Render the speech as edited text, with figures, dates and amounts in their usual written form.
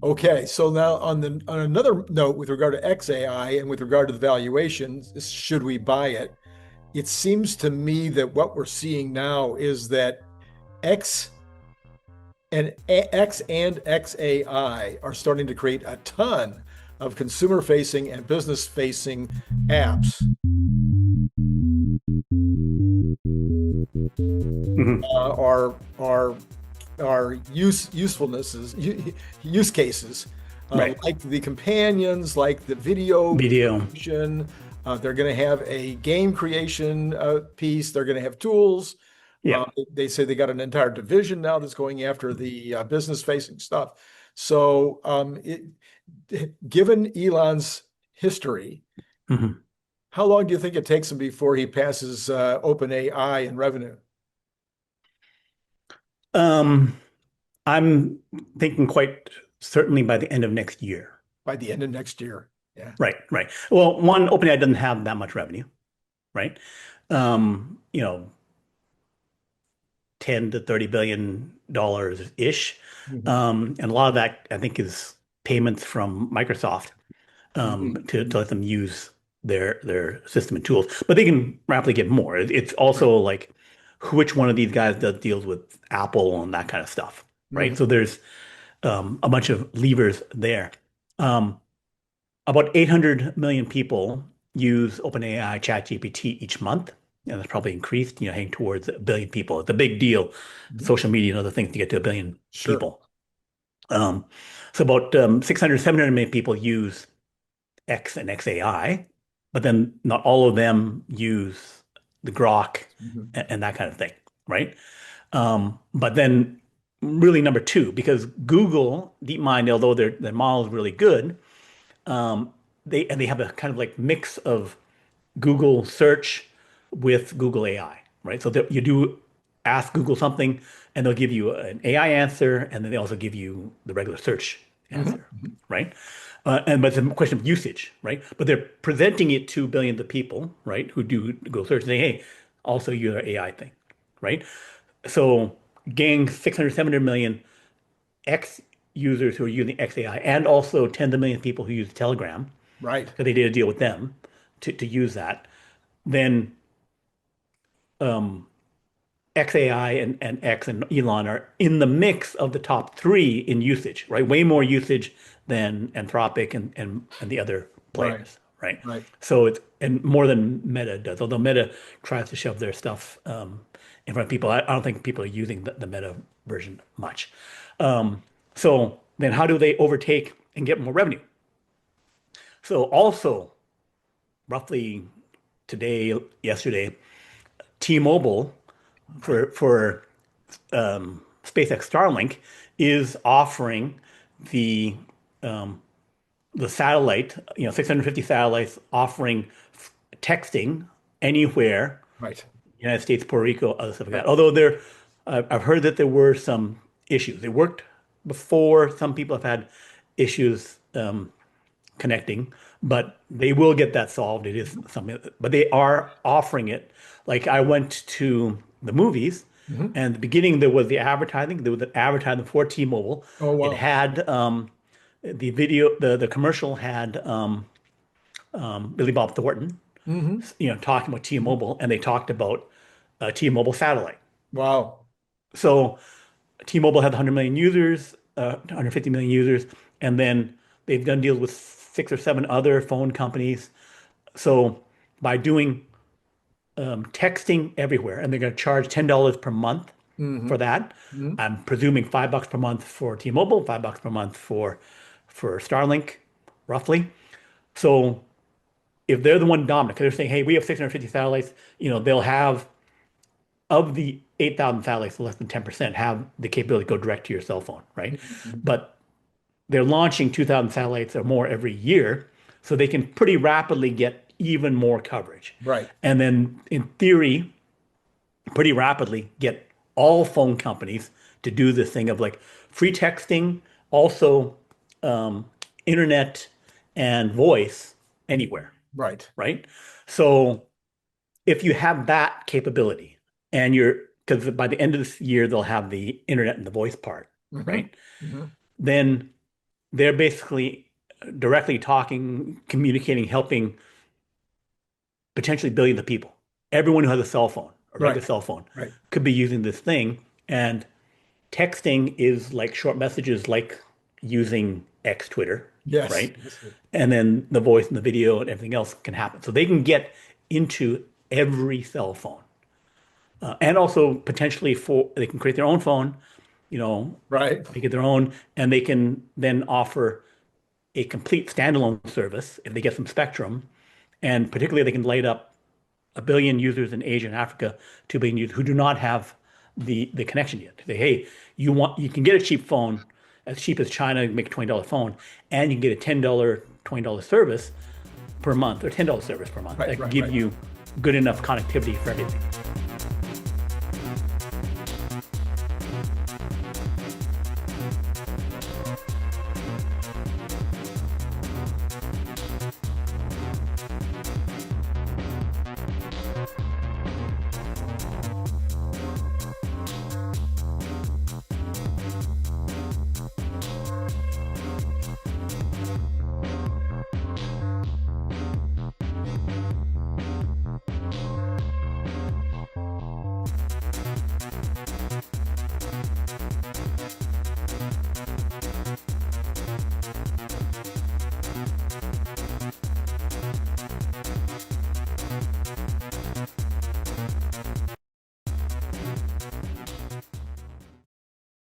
Okay, so now on another note with regard to xAI and with regard to the valuations, should we buy it? It seems to me that what we're seeing now is that X X and xAI are starting to create a ton of consumer facing and business facing apps. Mhm. Are use cases, Right. like the companions, like the video Video. creation. They're going to have a game creation piece. They're going to have tools. Yeah. They say they got an entire division now that's going after the business facing stuff. So, given Elon's history, Mhm. how long do you think it takes him before he passes OpenAI in revenue? Um, I'm thinking quite certainly by the end of next year. By the end of next year. Yeah. Right, right. Well, one, OpenAI doesn't have that much revenue, right? You know, 10 to 30 billion dollars ish. Mhm. And a lot of that I think is payments from Microsoft Mhm. to let them use their system and tools. But they can rapidly get more. It's Right. also like which one of these guys does deals with Apple and that kind of stuff, right? Mhm. So there's a bunch of levers there. Um, about 800 million people use OpenAI ChatGPT each month, and it's probably increased, heading towards a billion people. It's a big deal, Mhm. social media and other things to get to a billion Sure. people. Um, so about 600, 700 million people use X and xAI, but then not all of them use the Grok Mhm. and that kind of thing, right? But then really number two, because Google DeepMind, although their model is really good, um, they have a kind of like mix of Google search with Google AI, right? So that you do ask Google something, and they'll give you an AI answer, and then they also give you the regular search Mhm. answer, Mhm. right? But it's a question of usage, right? But they're presenting it to billions of people, right, who do Google search, saying, "Hey, also use our AI thing," right? So, gang 600, 700 million X users who are using xAI, and also tens of millions of people who use Telegram, Right. because they did a deal with them to use that. Then um, xAI and X and Elon are in the mix of the top three in usage, right? Way more usage than Anthropic and the other Right. players, right? Right. So it's and more than Meta does, although Meta tries to shove their stuff in front of people. I don't think people are using the Meta version much. Um, so then how do they overtake and get more revenue? So also roughly today, yesterday, T-Mobile Right. for SpaceX Starlink is offering the um, the satellite, 650 satellites offering texting anywhere, Right. United States, Puerto Rico, other stuff like that. Right. Although I've heard that there were some issues. It worked before. Some people have had issues connecting, but they will get that solved. It is something, but they are offering it. Like I went to the movies, Mhm. and at the beginning there was the advertising. There was an advertising for T-Mobile. Oh, It wow. had the video, the commercial had Billy Bob Thornton, Hmm. talking about Hmm. T-Mobile, and they talked about T-Mobile satellite. Wow. So T-Mobile had 100 million users, 150 million users, and then they've done deals with six or seven other phone companies. So by doing texting everywhere, and they're going to charge $10 per month for Hmm. that. Hmm. I'm presuming $5 per month for T-Mobile, $5 per month for Starlink, roughly. So if they're the one dominant, because they're saying, hey, we have 650 satellites, they'll have of the 8,000 satellites, less than 10% have the capability to go direct to your cell phone, right? Hmm. But they're launching 2,000 satellites or more every year, so they can pretty rapidly get even more coverage. Right. And then, in theory, pretty rapidly get all phone companies to do this thing of like free texting, also um, internet and voice anywhere, Right. right? So if you have that capability and you're because by the end of this year, they'll have the internet and the voice part, Hmm. right? Hmm. Then they're basically directly talking, communicating, helping potentially billions of people. Everyone who has a cell phone, a Right. regular cell phone, Right. could be using this thing. And texting is like short messages, like using X Twitter, Yes. right? Yes. And then the voice and the video and everything else can happen. So they can get into every cell phone. And also potentially they can create their own phone, you know, Right. make it their own, and they can then offer a complete standalone service if they get some spectrum. And particularly they can light up 1 billion users in Asia and Africa, 2 billion users who do not have the connection yet. Say, hey, you can get a cheap phone, as cheap as China, make a $20 phone, and you can get a $10, $20 service per month, or $10 service per month Right. that can Right. give Right. you good enough connectivity for everything.